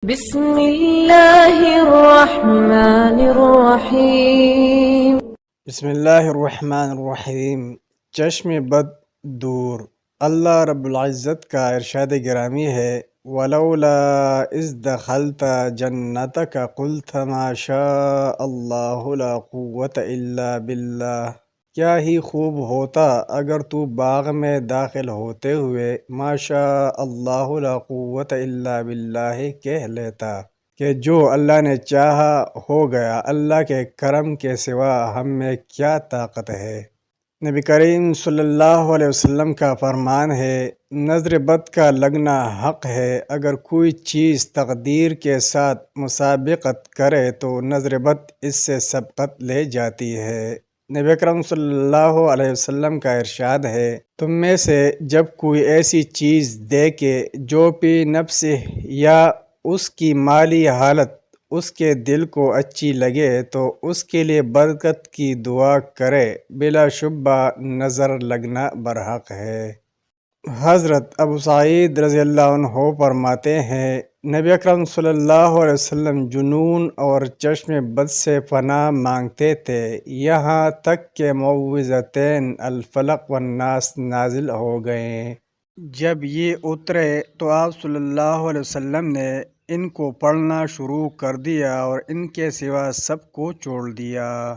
بسم اللہ الرحمن الرحیم۔ بسم اللہ الرحمن الرحیم۔ چشم بد دور۔ اللہ رب العزت کا ارشاد گرامی ہے وَلَوْلَا إِذْ دَخَلْتَ جَنَّتَكَ قُلْتَ مَا شَاءَ اللَّهُ لَا قُوَّةَ إِلَّا بِاللَّهِ۔ کیا ہی خوب ہوتا اگر تو باغ میں داخل ہوتے ہوئے ما شاء اللہ لا قوت الا باللہ کہہ لیتا کہ جو اللہ نے چاہا ہو گیا، اللہ کے کرم کے سوا ہم میں کیا طاقت ہے۔ نبی کریم صلی اللہ علیہ وسلم کا فرمان ہے، نظر بد کا لگنا حق ہے۔ اگر کوئی چیز تقدیر کے ساتھ مسابقت کرے تو نظر بد اس سے سبقت لے جاتی ہے۔ نبی اکرم صلی اللہ علیہ وسلم کا ارشاد ہے، تم میں سے جب کوئی ایسی چیز دیکھے جو پی نفس یا اس کی مالی حالت اس کے دل کو اچھی لگے تو اس کے لیے برکت کی دعا کرے، بلا شبہ نظر لگنا برحق ہے۔ حضرت ابو سعید رضی اللہ عنہ فرماتے ہیں، نبی اکرم صلی اللہ علیہ وسلم جنون اور چشم بد سے پناہ مانگتے تھے، یہاں تک کہ معوذتین الفلق والناس نازل ہو گئیں۔ جب یہ اترے تو آپ صلی اللہ علیہ وسلم نے ان کو پڑھنا شروع کر دیا اور ان کے سوا سب کو چھوڑ دیا۔